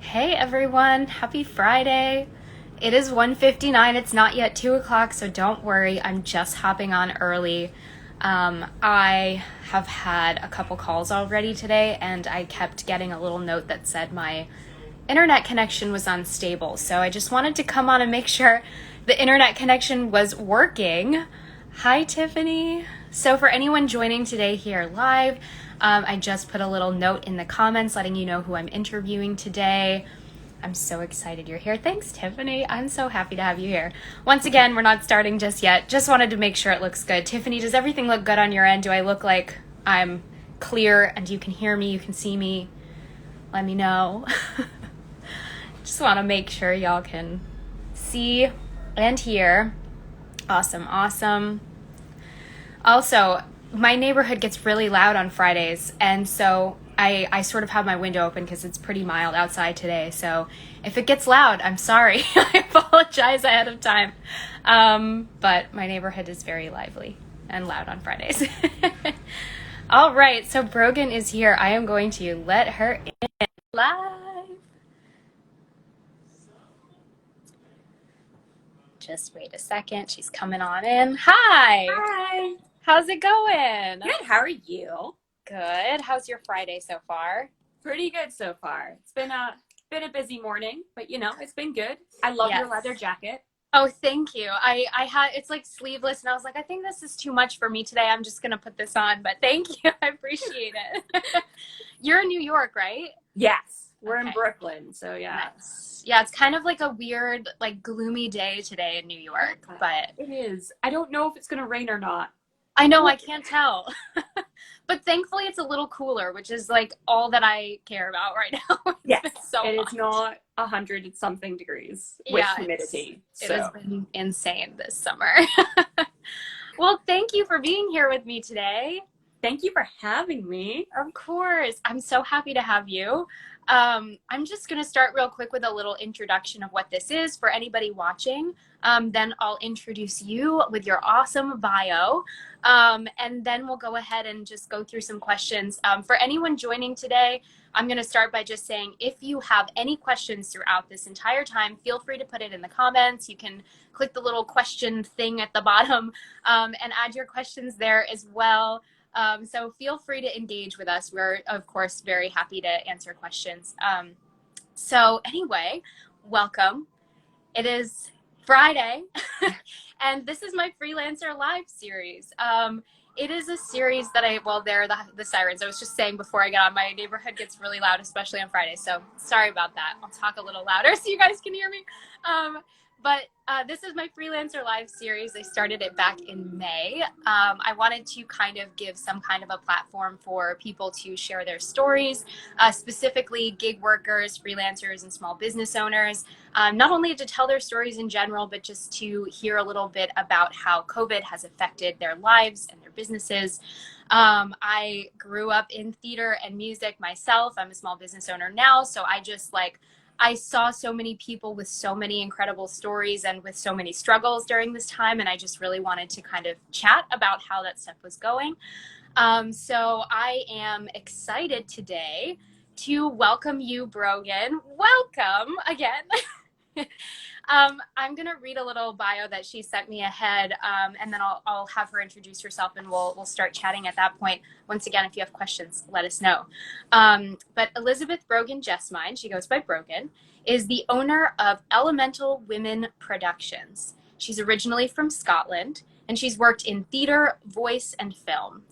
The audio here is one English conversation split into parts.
Hey everyone, happy Friday. It is 1:59. It's not yet 2 o'clock, so don't worry. I'm just hopping on early. I have had a couple calls already today, and I kept getting a little note that said my internet connection was unstable. So I just wanted to come on and make sure the internet connection was working. Hi, Tiffany. So for anyone joining today here live, I just put a little note in the comments letting you know who I'm interviewing today. I'm so excited you're here. Thanks, Tiffany. I'm so happy to have you here. Once again, we're not starting just yet. Just wanted to make sure it looks good. Tiffany, does everything look good on your end? Do I look like I'm clear and you can hear me, you can see me? Let me know. Just want to make sure y'all can see and hear. Awesome. Also, my neighborhood gets really loud on Fridays, and so I sort of have my window open because it's pretty mild outside today. So if it gets loud, I'm sorry. I apologize ahead of time. But my neighborhood is very lively and loud on Fridays. All right, so Broghanne is here. I am going to let her in live. Just wait a second. She's coming on in. Hi. Hi. How's it going? Good. How are you? Good. How's your Friday so far? Pretty good so far. It's been a busy morning, but it's been good. I love your leather jacket. Oh, thank you. I had it's like sleeveless, and I was like, I think this is too much for me today. I'm just gonna put this on. But thank you. I appreciate it. You're in New York, right? Yes. We're in Okay. Brooklyn, so yeah. Nice. Yeah, it's kind of like a weird, like gloomy day today in New York, but It is. I don't know if it's gonna rain or not. I know, I can't tell. But thankfully it's a little cooler, which is like all that I care about right now. Yes. It's so and hot. it's not 100 and something degrees with humidity. It has been insane this summer. Well, thank you for being here with me today. Thank you for having me. Of course. I'm so happy to have you. I'm just going to start real quick with a little introduction of what this is for anybody watching. Then I'll introduce you with your awesome bio. And then we'll go ahead and just go through some questions. For anyone joining today, I'm going to start by just saying if you have any questions throughout this entire time, feel free to put it in the comments. You can click the little question thing at the bottom and add your questions there as well. So feel free to engage with us. We're, of course, very happy to answer questions. So anyway, welcome. It is Friday, and this is my Freelancer Live series. It is a series that there are the sirens. I was just saying before I got on, my neighborhood gets really loud, especially on Fridays. So sorry about that. I'll talk a little louder so you guys can hear me. But this is my Freelancer Live series. I started it back in May. I wanted to kind of give some kind of a platform for people to share their stories, specifically gig workers, freelancers, and small business owners, not only to tell their stories in general, but just to hear a little bit about how COVID has affected their lives and their businesses. I grew up in theater and music myself. I'm a small business owner now, so I saw so many people with so many incredible stories and with so many struggles during this time, and I just really wanted to kind of chat about how that stuff was going. So I am excited today to welcome you, Broghanne. Welcome again. I'm going to read a little bio that she sent me ahead, and then I'll have her introduce herself, and we'll start chatting at that point. Once again, if you have questions, let us know. But Elizabeth Broghanne Jessamine, she goes by Broghanne, is the owner of Elemental Women Productions. She's originally from Scotland, and she's worked in theater, voice, and film.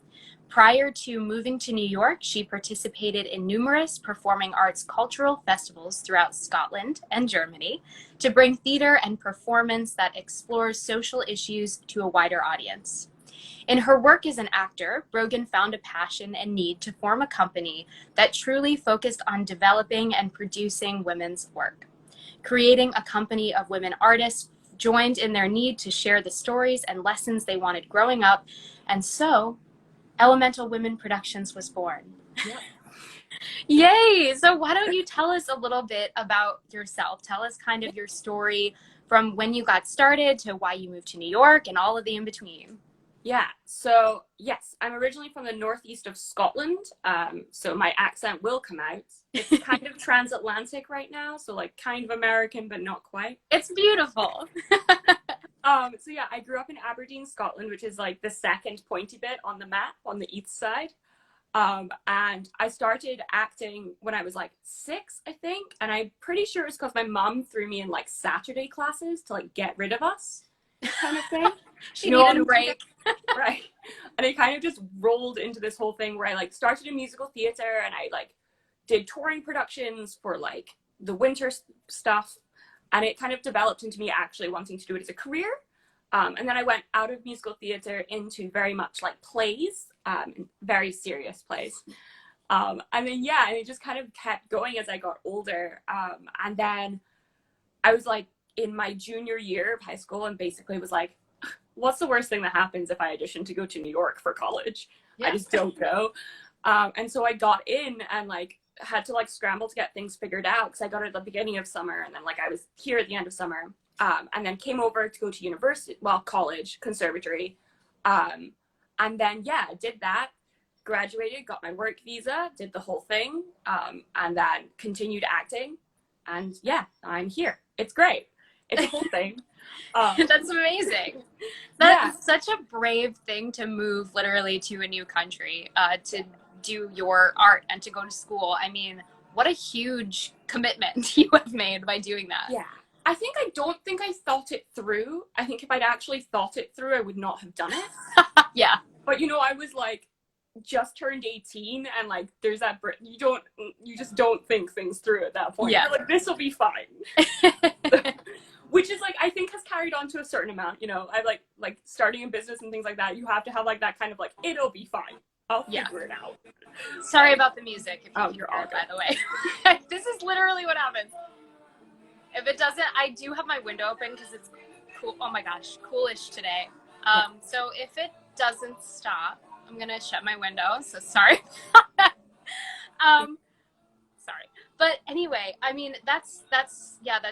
Prior to moving to New York, she participated in numerous performing arts cultural festivals throughout Scotland and Germany to bring theater and performance that explores social issues to a wider audience. In her work as an actor, Broghanne found a passion and need to form a company that truly focused on developing and producing women's work. Creating a company of women artists joined in their need to share the stories and lessons they wanted growing up, and so Elemental Women Productions was born. Yep. Yay! So why don't you tell us a little bit about yourself? Tell us kind of your story from when you got started to why you moved to New York and all of the in-between. Yeah, so yes, I'm originally from the northeast of Scotland, so my accent will come out. It's kind of transatlantic right now, so like kind of American, but not quite. It's beautiful. So yeah, I grew up in Aberdeen, Scotland, which is like the second pointy bit on the map on the east side. And I started acting when I was like 6, I think, and I'm pretty sure it's because my mom threw me in like Saturday classes to like get rid of us, kind of thing. She needed a break. Right. And I kind of just rolled into this whole thing where I like started in musical theater and I like did touring productions for like the winter stuff. And it kind of developed into me actually wanting to do it as a career. And then I went out of musical theater into very much like plays, very serious plays. And then, yeah, and it just kind of kept going as I got older. And then I was like in my junior year of high school and basically was like, what's the worst thing that happens if I audition to go to New York for college? Yeah. I just don't go. And so I got in and like had to like scramble to get things figured out because I got it at the beginning of summer and then like I was here at the end of summer. And then came over to go to university, well, college, conservatory. And then, yeah, did that, graduated, got my work visa, did the whole thing, and then continued acting. And yeah, I'm here. It's great. It's a whole thing. That's amazing. That's such a brave thing to move literally to a new country, to do your art and to go to school. I mean, what a huge commitment you have made by doing that. Yeah. I don't think I thought it through. I think if I'd actually thought it through, I would not have done it. Yeah. But you know, I was like, just turned 18 and like there's that you just don't think things through at that point. Yeah. You're like, this will be fine. Which is like, I think has carried on to a certain amount, you know. I like starting a business and things like that, you have to have like that kind of like, it'll be fine. I'll figure it out. Sorry about the music. Oh, you're all good. By the way. This is literally what happens. If it doesn't, I do have my window open because it's cool. Oh my gosh, coolish today. So if it doesn't stop, I'm gonna shut my window. So sorry. Sorry. But anyway, I mean, that's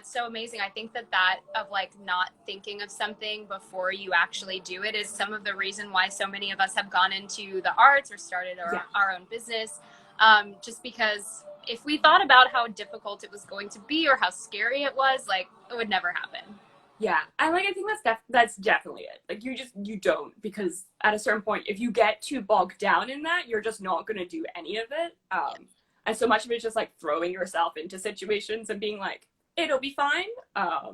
so amazing. I think that of like not thinking of something before you actually do it is some of the reason why so many of us have gone into the arts or started our own business. Just because if we thought about how difficult it was going to be or how scary it was, like it would never happen. Yeah. And like, I think that's definitely it. Like you don't, because at a certain point, if you get too bogged down in that, you're just not going to do any of it. And so much of it is just like throwing yourself into situations and being like, it'll be fine.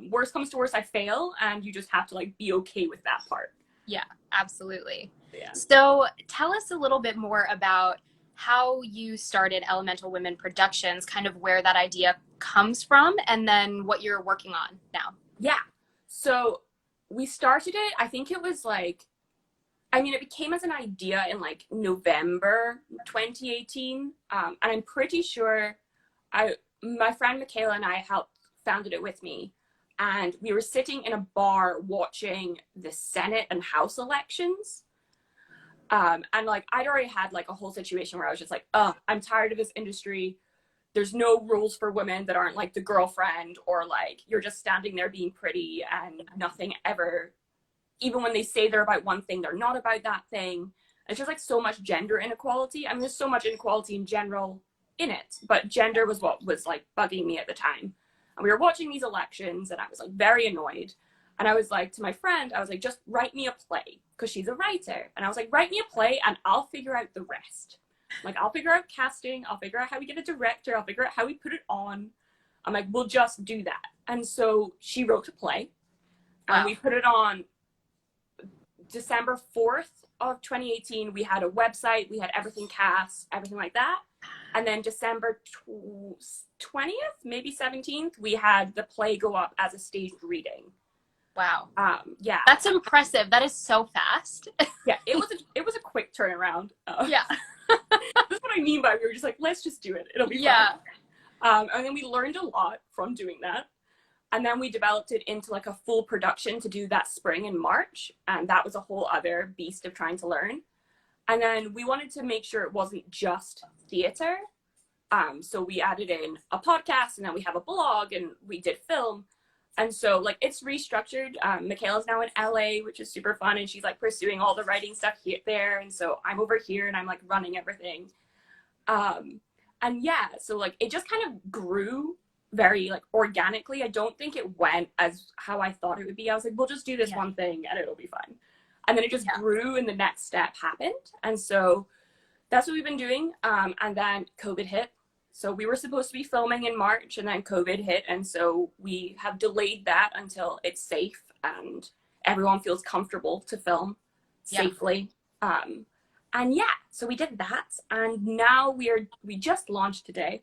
Worst comes to worst, I fail. And you just have to like be okay with that part. Yeah, absolutely. Yeah. So tell us a little bit more about how you started Elemental Women Productions, kind of where that idea comes from, and then what you're working on now. Yeah. So we started it, I think it was like, I mean, it became as an idea in like November 2018. And I'm pretty sure my friend Michaela and I founded it with me. And we were sitting in a bar watching the Senate and House elections. And like, I'd already had like a whole situation where I was just like, I'm tired of this industry. There's no rules for women that aren't like the girlfriend or like, you're just standing there being pretty and nothing ever, even when they say they're about one thing, they're not about that thing. It's just like so much gender inequality. I mean, there's so much inequality in general in it, but gender was what was like bugging me at the time. And we were watching these elections and I was like very annoyed. And I was like to my friend, I was like, just write me a play, because she's a writer. And I was like, write me a play and I'll figure out the rest. Like, I'll figure out casting, I'll figure out how we get a director, I'll figure out how we put it on. I'm like, we'll just do that. And so she wrote a play. And we put it on December 4th of 2018. We had a website, we had everything cast, everything like that. And then December 20th, maybe 17th, we had the play go up as a staged reading. Wow. Yeah. That's impressive. That is so fast. Yeah, it was a quick turnaround. Yeah. That's what I mean by we were just like, let's just do it. It'll be fun. And then we learned a lot from doing that. And then we developed it into like a full production to do that spring in March. And that was a whole other beast of trying to learn. And then we wanted to make sure it wasn't just theater. So we added in a podcast and then we have a blog and we did film. And so like it's restructured. Michaela's now in LA, which is super fun, and she's like pursuing all the writing stuff here there. And so I'm over here and I'm like running everything. And yeah, so like it just kind of grew very like organically. I don't think it went as how I thought it would be. I was like, we'll just do this one thing and it'll be fun. And then it just grew and the next step happened. And so that's what we've been doing. And then COVID hit. So we were supposed to be filming in March and then COVID hit. And so we have delayed that until it's safe and everyone feels comfortable to film safely. And yeah, so we did that. And now we just launched today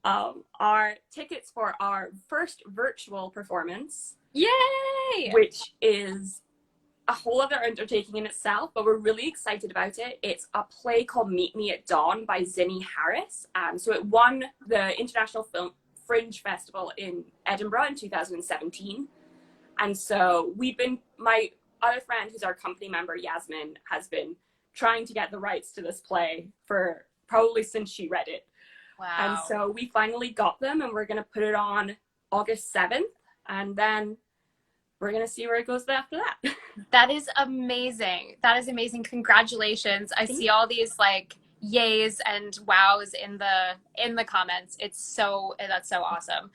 our tickets for our first virtual performance. Yay! Which is a whole other undertaking in itself, but we're really excited about it. It's a play called Meet Me at Dawn by Zinni Harris. So it won the International Film Fringe Festival in Edinburgh in 2017. And so my other friend who's our company member, Yasmin, has been trying to get the rights to this play for probably since she read it. Wow. And so we finally got them and we're going to put it on August 7th. And then we're going to see where it goes after that. That is amazing. That is amazing. Congratulations. I see all these like yays and wows in the comments. That's so awesome.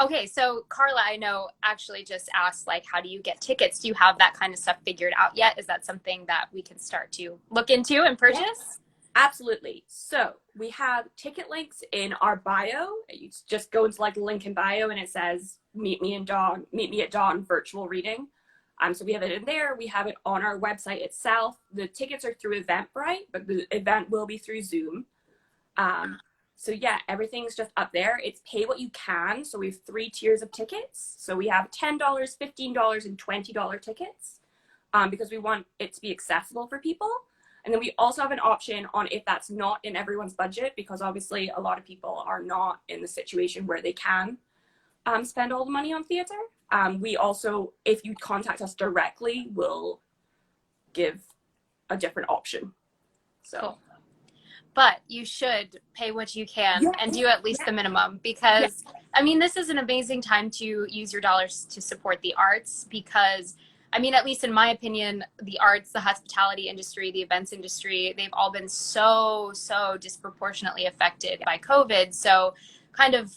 Okay, so Carla, I know actually just asked like, how do you get tickets? Do you have that kind of stuff figured out yet? Is that something that we can start to look into and purchase? Yes, absolutely. So we have ticket links in our bio. You just go into like the link in bio and it says Meet Me at Dawn virtual reading. So we have it in there. We have it on our website itself. The tickets are through Eventbrite, but the event will be through Zoom. So yeah, everything's just up there. It's pay what you can. So we have 3 tiers of tickets. So we have $10, $15, and $20 tickets because we want it to be accessible for people. And then we also have an option on if that's not in everyone's budget, because obviously a lot of people are not in the situation where they can spend all the money on theater. We also, if you contact us directly, will give a different option. So, cool. But you should pay what you can and do at least the minimum, because I mean, this is an amazing time to use your dollars to support the arts, because I mean, at least in my opinion, the arts, the hospitality industry, the events industry, they've all been so disproportionately affected by COVID. So kind of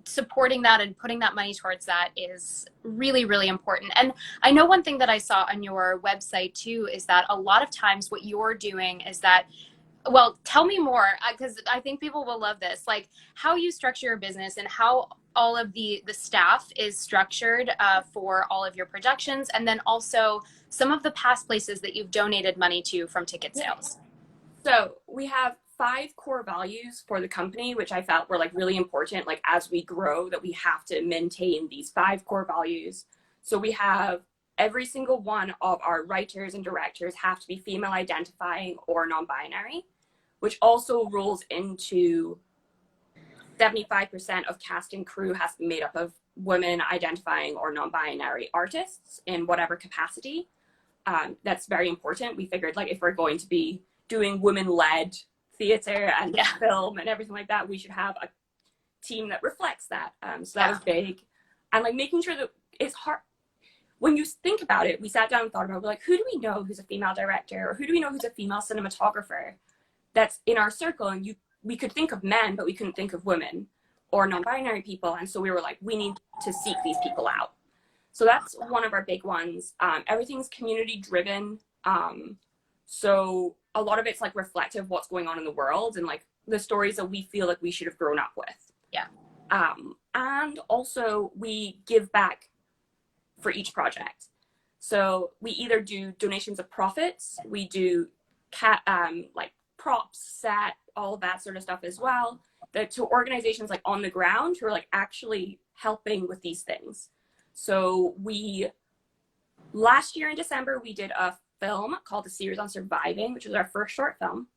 supporting that and putting that money towards that is really, really important. And I know one thing that I saw on your website too, is that a lot of times what you're doing is that, well, tell me more, because I think people will love this, like how you structure your business and how all of the staff is structured for all of your productions, and then also some of the past places that you've donated money to from ticket sales. So we have 5 core values for the company, which I felt were like really important, like as we grow, that we have to maintain these 5 core values. So we have every single one of our writers and directors have to be female identifying or non-binary, which also rolls into 75% of cast and crew has to be made up of women identifying or non-binary artists in whatever capacity. That's very important. We figured like if we're going to be doing women-led theater and film and everything like that, we should have a team that reflects that. So that was big. And like making sure that it's hard. When you think about it, we sat down and thought about, like, who do we know who's a female director, or who do we know who's a female cinematographer that's in our circle? And we could think of men, but we couldn't think of women or non-binary people. And so we were like, we need to seek these people out. So that's one of our big ones. Everything's community driven. So a lot of it's like reflective of what's going on in the world and like the stories that we feel like we should have grown up with. Yeah. And also we give back for each project. So we either do donations of profits, we do like props, set, all of that sort of stuff as well, to organizations like on the ground who are like actually helping with these things. So last year in December, we did a film called A Series on Surviving, which was our first short film.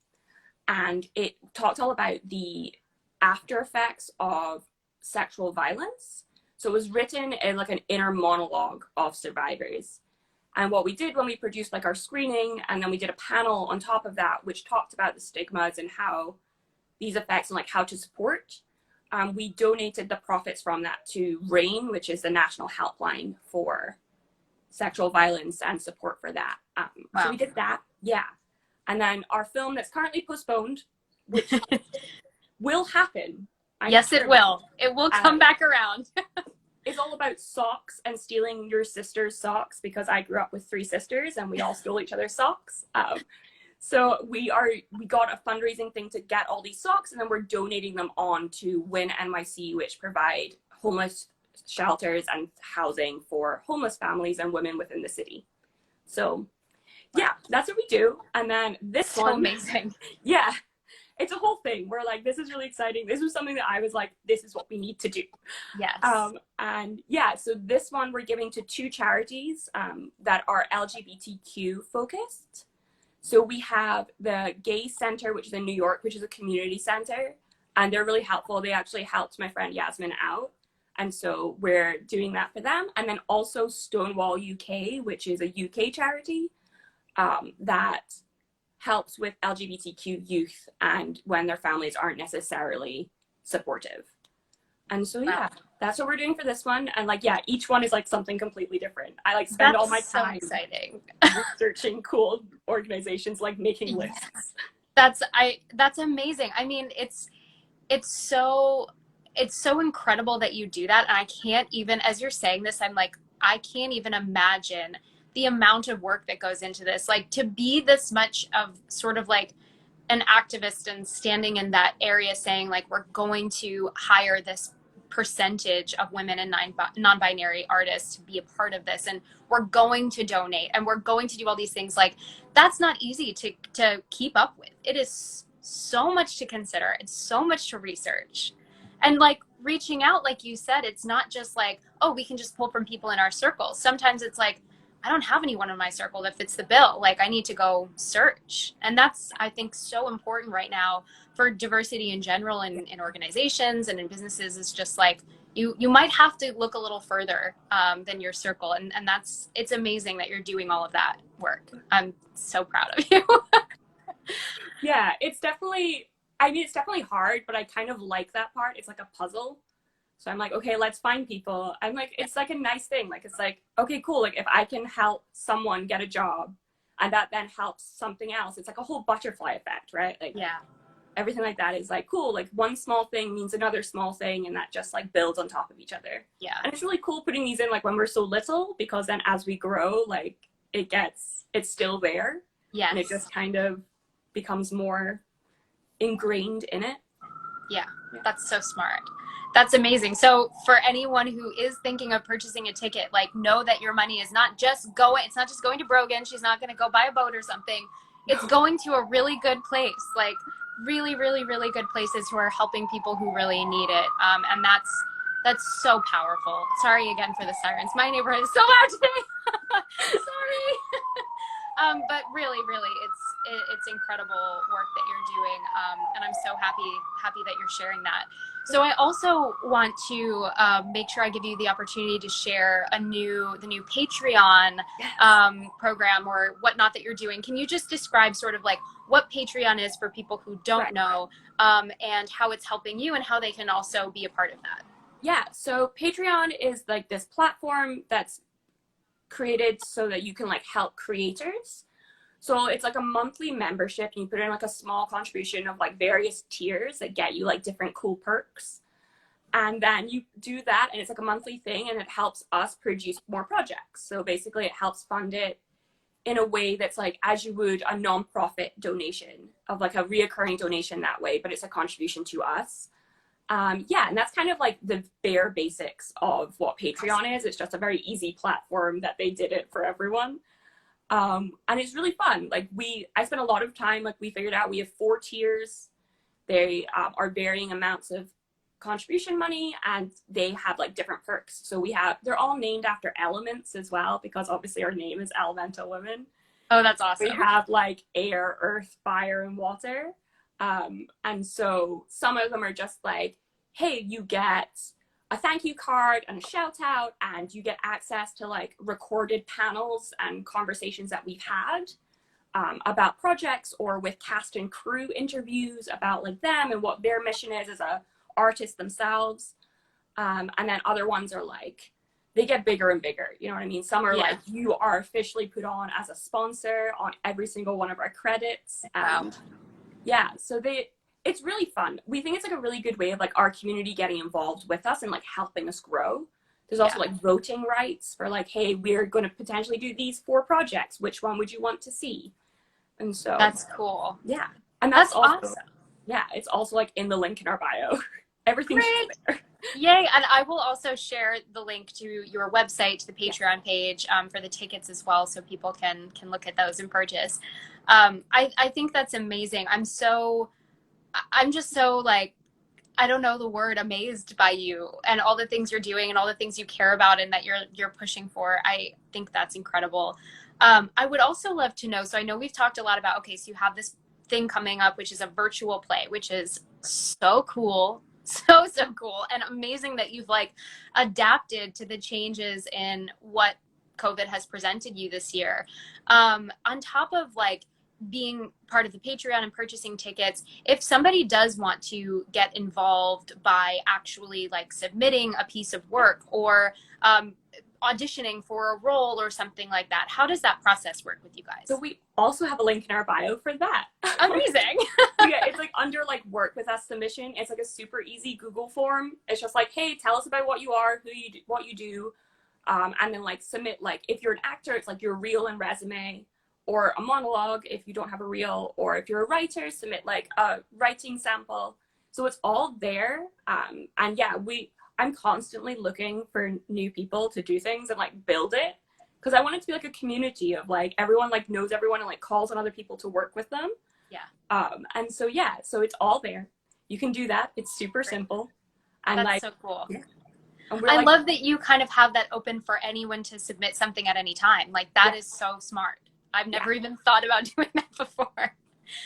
And it talked all about the after effects of sexual violence. So it was written in like an inner monologue of survivors. And what we did when we produced like our screening, and then we did a panel on top of that, which talked about the stigmas and how these effects and like how to support. we donated the profits from that to RAIN, which is the national helpline for sexual violence and support for that. Wow. So we did that, yeah. And then our film that's currently postponed, which will happen. Yes, it will. It will come back around. It's all about socks and stealing your sister's socks, because I grew up with 3 sisters and we all stole each other's socks. So we got a fundraising thing to get all these socks, and then we're donating them on to Win NYC, which provide homeless shelters and housing for homeless families and women within the city. So yeah, that's what we do. And then this one, amazing. Yeah, it's a whole thing. We're like, this is really exciting. This was something that I was like, this is what we need to do. Yes. And yeah, so this one we're giving to 2 charities that are LGBTQ focused. So we have the Gay Center, which is in New York, which is a community center, and they're really helpful. They actually helped my friend Yasmin out. And so we're doing that for them. And then also Stonewall UK, which is a UK charity that helps with LGBTQ youth and when their families aren't necessarily supportive. And so, yeah, that's what we're doing for this one. And like, yeah, each one is like something completely different. I like spend all my time researching cool organizations, like making lists. That's amazing. I mean, it's so incredible that you do that. And I can't even, as you're saying this, I'm like, I can't even imagine the amount of work that goes into this. Like, to be this much of sort of like an activist and standing in that area saying like, we're going to hire this percentage of women and non-binary artists to be a part of this, and we're going to donate, and we're going to do all these things. Like, that's not easy to keep up with. It is so much to consider. It's so much to research. And like reaching out, like you said, it's not just like, oh, we can just pull from people in our circles. Sometimes it's like, I don't have anyone in my circle that fits the bill. Like, I need to go search. And that's, I think, so important right now for diversity in general in organizations and in businesses. Is just like, you might have to look a little further than your circle. And it's amazing that you're doing all of that work. I'm so proud of you. Yeah, it's definitely hard, but I kind of like that part. It's like a puzzle. So I'm like, okay, let's find people. I'm like, it's like a nice thing. Like, it's like, okay, cool. Like, if I can help someone get a job and that then helps something else, it's like a whole butterfly effect, right? Like, yeah, everything like that is like, cool. Like, one small thing means another small thing, and that just like builds on top of each other. Yeah. And it's really cool putting these in like when we're so little, because then as we grow, like it's still there. Yeah. And it just kind of becomes more ingrained in it. Yeah, that's so smart. That's amazing. So for anyone who is thinking of purchasing a ticket, like, know that your money is not just going, it's not just going to Broghanne. She's not going to go buy a boat or something. It's going to a really good place, like really, really, really good places who are helping people who really need it. And that's so powerful. Sorry again for the sirens. My neighborhood is so loud today. Sorry. But really, really, it's incredible work that you're doing, and I'm so happy that you're sharing that. So I also want to make sure I give you the opportunity to share the new Patreon program or whatnot that you're doing. Can you just describe sort of like what Patreon is for people who don't know, and how it's helping you and how they can also be a part of that? Yeah, so Patreon is like this platform that's created so that you can like help creators. So it's like a monthly membership, and you put in like a small contribution of like various tiers that get you like different cool perks. And then you do that, and it's like a monthly thing, and it helps us produce more projects. So basically it helps fund it in a way that's like as you would a nonprofit donation, of like a reoccurring donation that way, but it's a contribution to us. Yeah, and that's kind of like the bare basics of what Patreon is. It's just a very easy platform that they did it for everyone. And it's really fun. Like I spent a lot of time, like we figured out we have 4 tiers. They are varying amounts of contribution money, and they have like different perks. So they're all named after elements as well, because obviously our name is Elemental Women. Oh, that's awesome. We have like air, earth, fire, and water. And so some of them are just like, hey, you get a thank you card and a shout out, and you get access to like recorded panels and conversations that we've had about projects, or with cast and crew interviews about like them and what their mission is as a artists themselves. And then other ones are like, they get bigger and bigger. You know what I mean? Some are like, you are officially put on as a sponsor on every single one of our credits. And yeah, so it's really fun. We think it's like a really good way of like our community getting involved with us and like helping us grow. There's also like voting rights for like, hey, we're going to potentially do these 4 projects. Which one would you want to see? And so that's cool. Yeah. And that's also awesome. Yeah, it's also like in the link in our bio. Everything's there. Yay, and I will also share the link to your website, to the Patreon page, for the tickets as well, so people can look at those and purchase. I think that's amazing. I'm just so like, I don't know the word, amazed by you and all the things you're doing and all the things you care about and that you're pushing for. I think that's incredible. I would also love to know, so I know we've talked a lot about, okay, so you have this thing coming up, which is a virtual play, which is so cool. So cool and amazing that you've like adapted to the changes in what COVID has presented you this year. On top of like being part of the Patreon and purchasing tickets, if somebody does want to get involved by actually like submitting a piece of work or auditioning for a role or something like that, how does that process work with you guys? So we also have a link in our bio for that. Amazing. Yeah, it's like under like work with us submission. It's like a super easy Google form. It's just like, hey, tell us about what you are, what you do, and then like submit, like if you're an actor, it's like your reel and resume, or a monologue if you don't have a reel, or if you're a writer, submit like a writing sample. So it's all there. And yeah, I'm constantly looking for new people to do things and like build it, because I want it to be like a community of like everyone like knows everyone and like calls on other people to work with them. Yeah. And so yeah, so it's all there. You can do that. It's super simple. And that's like, so cool. Yeah. I love that you kind of have that open for anyone to submit something at any time. Like that is so smart. I've never even thought about doing that before.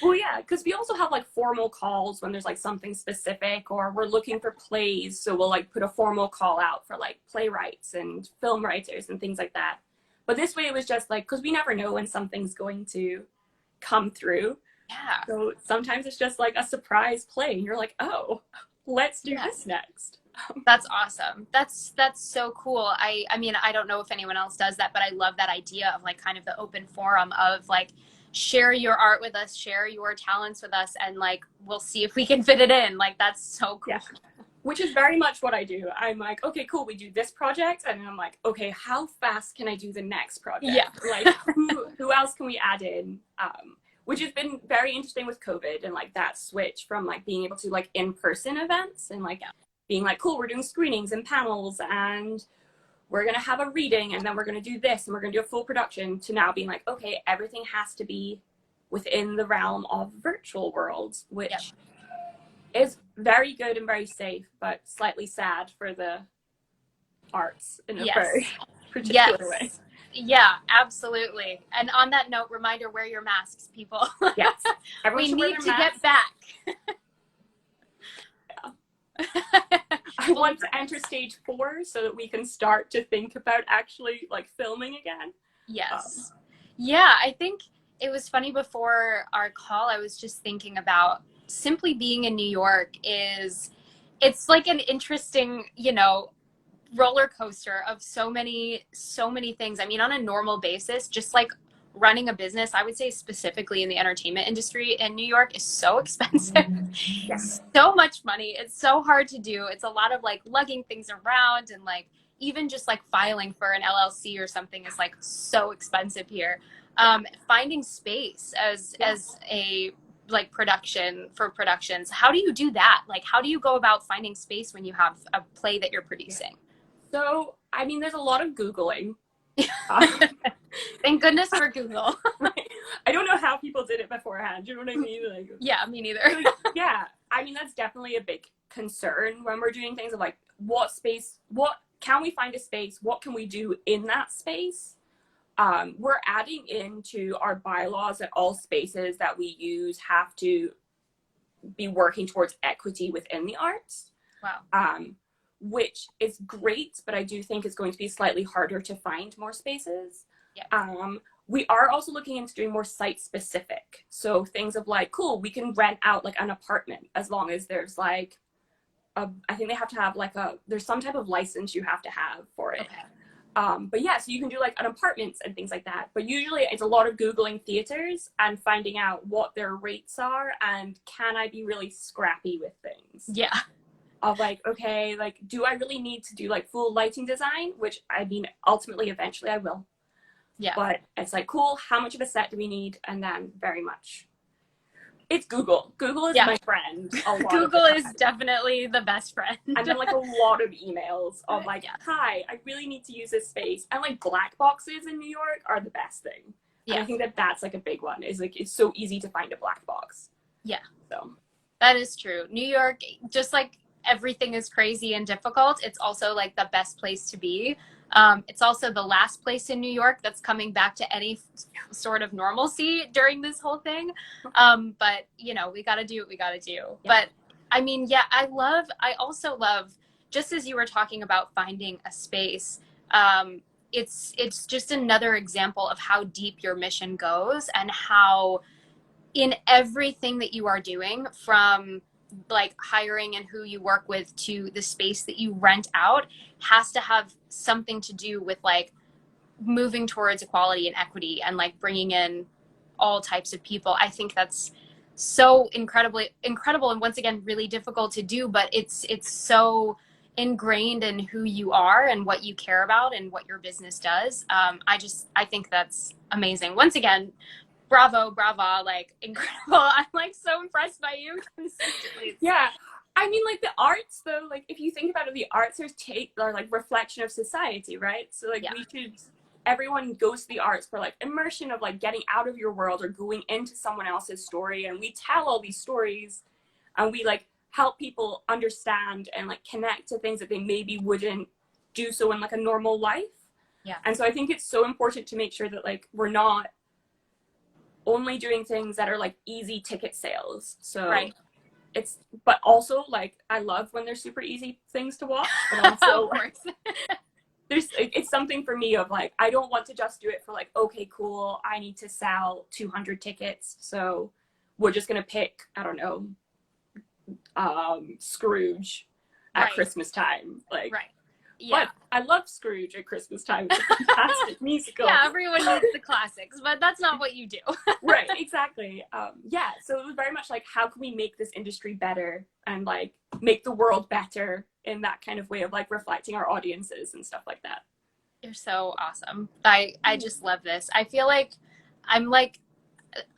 Well, yeah, because we also have like formal calls when there's like something specific, or we're looking for plays. So we'll like put a formal call out for like playwrights and film writers and things like that. But this way it was just like, because we never know when something's going to come through. Yeah. So sometimes it's just like a surprise play and you're like, oh, let's do this next. That's awesome. That's so cool. I mean, I don't know if anyone else does that, but I love that idea of like kind of the open forum of like, share your art with us, share your talents with us, and like we'll see if we can fit it in. Like that's so cool. Yeah. Which is very much what I do. I'm like, okay, cool, we do this project, and then I'm like, okay, how fast can I do the next project? Yeah. Like who else can we add in? Which has been very interesting with COVID, and like that switch from like being able to like in-person events and like being like, cool, we're doing screenings and panels and we're going to have a reading and then we're going to do this and we're going to do a full production, to now being like, okay, everything has to be within the realm of virtual worlds, which is very good and very safe, but slightly sad for the arts in a very particular way. Yeah, absolutely. And on that note, reminder, wear your masks, people. Yes. We need to get back. I want to enter stage 4 so that we can start to think about actually like filming again. Yes. Yeah, I think it was funny before our call, I was just thinking about simply being in New York it's like an interesting, you know, roller coaster of so many things. I mean, on a normal basis, just like running a business, I would say specifically in the entertainment industry in New York, is so expensive. Yes. So much money. It's so hard to do. It's a lot of like lugging things around, and like even just like filing for an LLC or something is like so expensive here. Finding space as a like production for productions. How do you do that? Like, how do you go about finding space when you have a play that you're producing? So, I mean, there's a lot of Googling. Thank goodness for Google. Right. I don't know how people did it beforehand. You know what I mean? Like, yeah, me neither. Yeah, I mean, that's definitely a big concern when we're doing things of like, what space, what can we find a space? What can we do in that space? We're adding into our bylaws that all spaces that we use have to be working towards equity within the arts. Wow. Which is great, but I do think it's going to be slightly harder to find more spaces. Yeah. We are also looking into doing more site specific. So things of like, cool, we can rent out like an apartment as long as there's like I think they have to have like there's some type of license you have to have for it. Okay. But yeah, so you can do like an apartments and things like that. But usually it's a lot of Googling theaters and finding out what their rates are and can I be really scrappy with things. Yeah. Of like, okay, like, do I really need to do like full lighting design? Which I mean, ultimately, eventually I will. Yeah. But it's like, cool, how much of a set do we need? And then very much. It's Google. Google is my friend. Google is definitely the best friend. And then like a lot of emails of like, hi, I really need to use this space. And like black boxes in New York are the best thing. Yeah. And I think that that's like a big one is like, it's so easy to find a black box. Yeah. So that is true. New York, just like everything is crazy and difficult, it's also like the best place to be. It's also the last place in New York that's coming back to any sort of normalcy during this whole thing. But you know, we got to do what we got to do. Yeah. But I mean, yeah, I also love, just as you were talking about finding a space, it's just another example of how deep your mission goes and how in everything that you are doing, from like hiring and who you work with to the space that you rent out, has to have something to do with like moving towards equality and equity and like bringing in all types of people. I think that's so incredible and once again really difficult to do, but it's so ingrained in who you are and what you care about and what your business does. I think that's amazing. Once again, bravo, like incredible. I'm like so impressed by you consistently. Yeah. I mean, like the arts though, like if you think about it, the arts are like reflection of society, right? So like everyone goes to the arts for like immersion of like getting out of your world or going into someone else's story. And we tell all these stories and we like help people understand and like connect to things that they maybe wouldn't do so in like a normal life. Yeah. And so I think it's so important to make sure that like we're not only doing things that are like easy ticket sales. So but also like I love when there's super easy things to watch, but also it's something for me of like, I don't want to just do it for like, okay, cool, I need to sell 200 tickets, so we're just gonna pick, I don't know, Scrooge at Christmas time, like yeah. But I love Scrooge at Christmas time. It's a fantastic musical. Yeah, everyone needs the classics, but that's not what you do. Right, exactly. Yeah, so it was very much like, how can we make this industry better and like make the world better in that kind of way of like reflecting our audiences and stuff like that. You're so awesome. I just love this. I feel like I'm like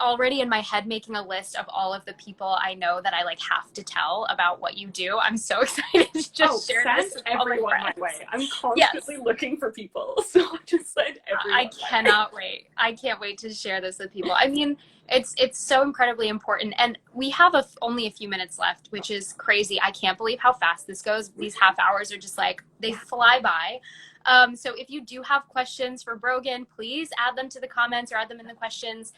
already in my head making a list of all of the people I know that I like have to tell about what you do. I'm so excited to just share this with everyone my way. I'm constantly looking for people, so just send everyone. I cannot wait. I can't wait to share this with people. I mean, it's so incredibly important, and we have only a few minutes left, which is crazy. I can't believe how fast this goes. These half hours are just like, they fly by. So if you do have questions for Broghanne, please add them to the comments or add them in the questions.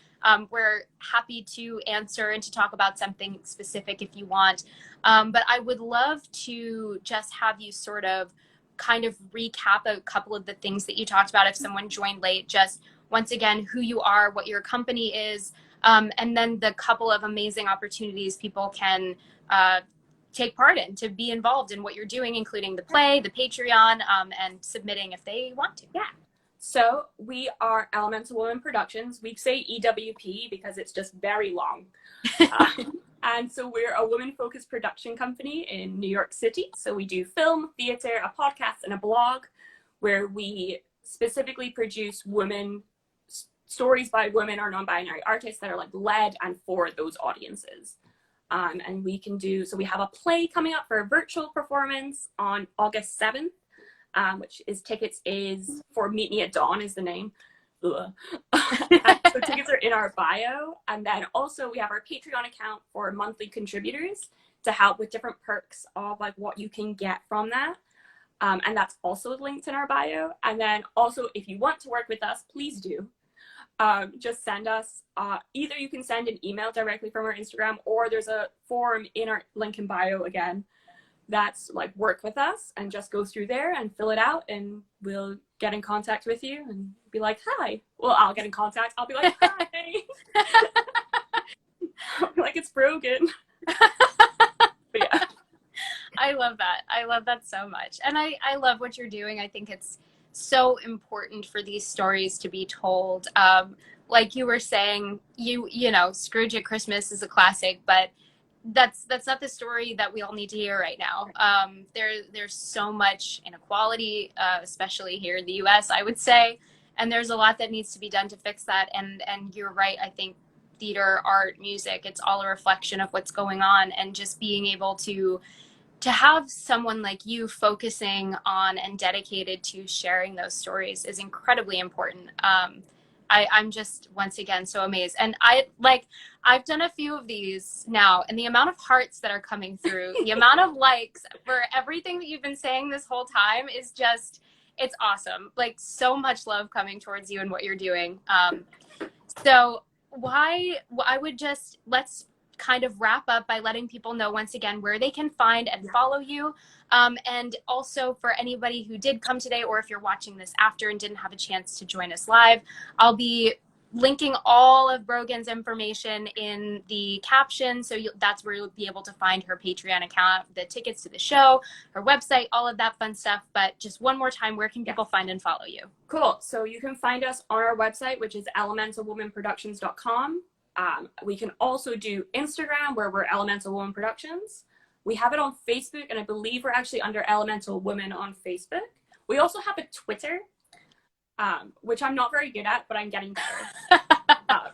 We're happy to answer and to talk about something specific if you want. But I would love to just have you sort of kind of recap a couple of the things that you talked about if someone joined late, just once again, who you are, what your company is, and then the couple of amazing opportunities people can take part in to be involved in what you're doing, including the play, the Patreon, and submitting if they want to. Yeah. So we are Elemental Woman Productions. We say EWP because it's just very long. And so we're a women-focused production company in New York City. So we do film, theater, a podcast, and a blog where we specifically produce stories by women or non-binary artists that are like led and for those audiences. And we have a play coming up for a virtual performance on August 7th, which is tickets is for Meet Me at Dawn is the name. So tickets are in our bio. And then also we have our Patreon account for monthly contributors to help with different perks of like what you can get from that. And that's also linked in our bio. And then also if you want to work with us, please do. Just send us, either you can send an email directly from our Instagram, or there's a form in our link in bio again, that's like work with us, and just go through there and fill it out and we'll get in contact with you and be like, hi. Well, I'll get in contact. I'll be like, hi. I'll be like, it's Broghanne. But yeah. I love that. I love that so much. And I love what you're doing. I think it's so important for these stories to be told. Like you were saying, you know, Scrooge at Christmas is a classic, but that's not the story that we all need to hear right now. There's so much inequality, especially here in the U.S., I would say, and there's a lot that needs to be done to fix that. And you're right. I think theater, art, music, it's all a reflection of what's going on, and just being able to have someone like you focusing on and dedicated to sharing those stories is incredibly important. I'm just once again so amazed, and I've done a few of these now, and the amount of hearts that are coming through, the amount of likes for everything that you've been saying this whole time is just, it's awesome. Like, so much love coming towards you and what you're doing. So I would just, let's kind of wrap up by letting people know once again where they can find and follow you. And also for anybody who did come today, or if you're watching this after and didn't have a chance to join us live, I'll be linking all of Broghanne's information in the caption. So that's where you'll be able to find her Patreon account, the tickets to the show, her website, all of that fun stuff. But just one more time, where can people find and follow you? Cool. So you can find us on our website, which is elementalwomanproductions.com. We can also do Instagram, where we're Elemental Woman Productions. We have it on Facebook, and I believe we're actually under Elemental Woman on Facebook. We also have a Twitter, which I'm not very good at, but I'm getting better.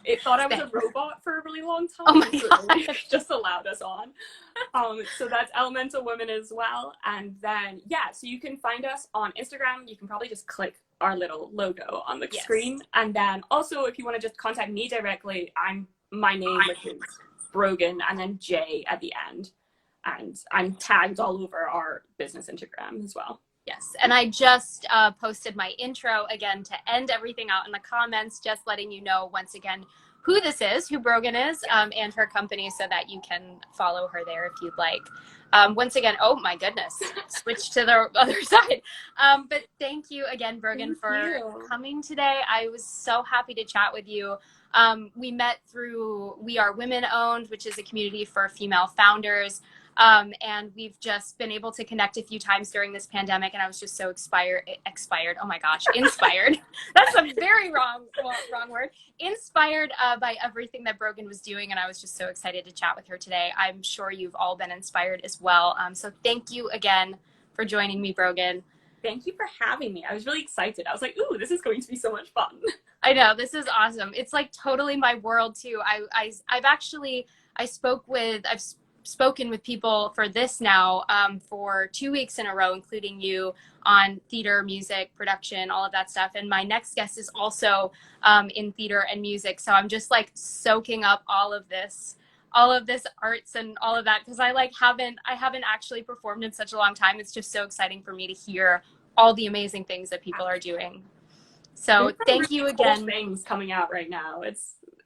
It thought I was a robot for a really long time. Oh my God. It just allowed us on. So that's Elemental Woman as well. And then, yeah, so you can find us on Instagram. You can probably just click our little logo on the screen. And then also, if you want to just contact me directly, my name, which is Broghanne, and then J at the end. And I'm tagged all over our business Instagram as well. Yes, and I just posted my intro again to end everything out in the comments, just letting you know once again who this is, who Broghanne is, and her company, so that you can follow her there if you'd like. Once again, oh my goodness, switch to the other side. But thank you again, Broghanne, for coming today. I was so happy to chat with you. We met through We Are Women Owned, which is a community for female founders. And we've just been able to connect a few times during this pandemic, and I was just so inspired. Oh my gosh, inspired. That's a very wrong word. Inspired by everything that Broghanne was doing, and I was just so excited to chat with her today. I'm sure you've all been inspired as well. So thank you again for joining me, Broghanne. Thank you for having me. I was really excited. I was like, ooh, this is going to be so much fun. I know, this is awesome. It's like totally my world too. I've spoken with people for this now for 2 weeks in a row, including you, on theater, music, production, all of that stuff. And my next guest is also in theater and music. So I'm just like soaking up all of this arts and all of that, because I haven't actually performed in such a long time. It's just so exciting for me to hear all the amazing things that people are doing. So thank you again. Cool things coming out right now.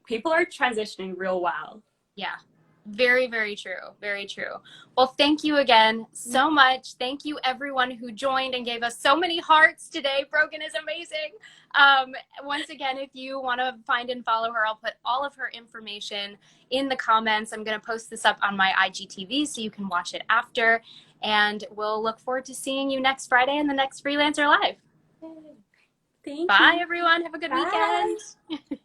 People are transitioning real well. Yeah. Very, very true. Very true. Well, thank you again so much. Thank you everyone who joined and gave us so many hearts today. Broghanne is amazing. Once again, if you want to find and follow her, I'll put all of her information in the comments. I'm going to post this up on my IGTV so you can watch it after. And we'll look forward to seeing you next Friday in the next Freelancer Live. Thank you. Bye, everyone. Have a good weekend.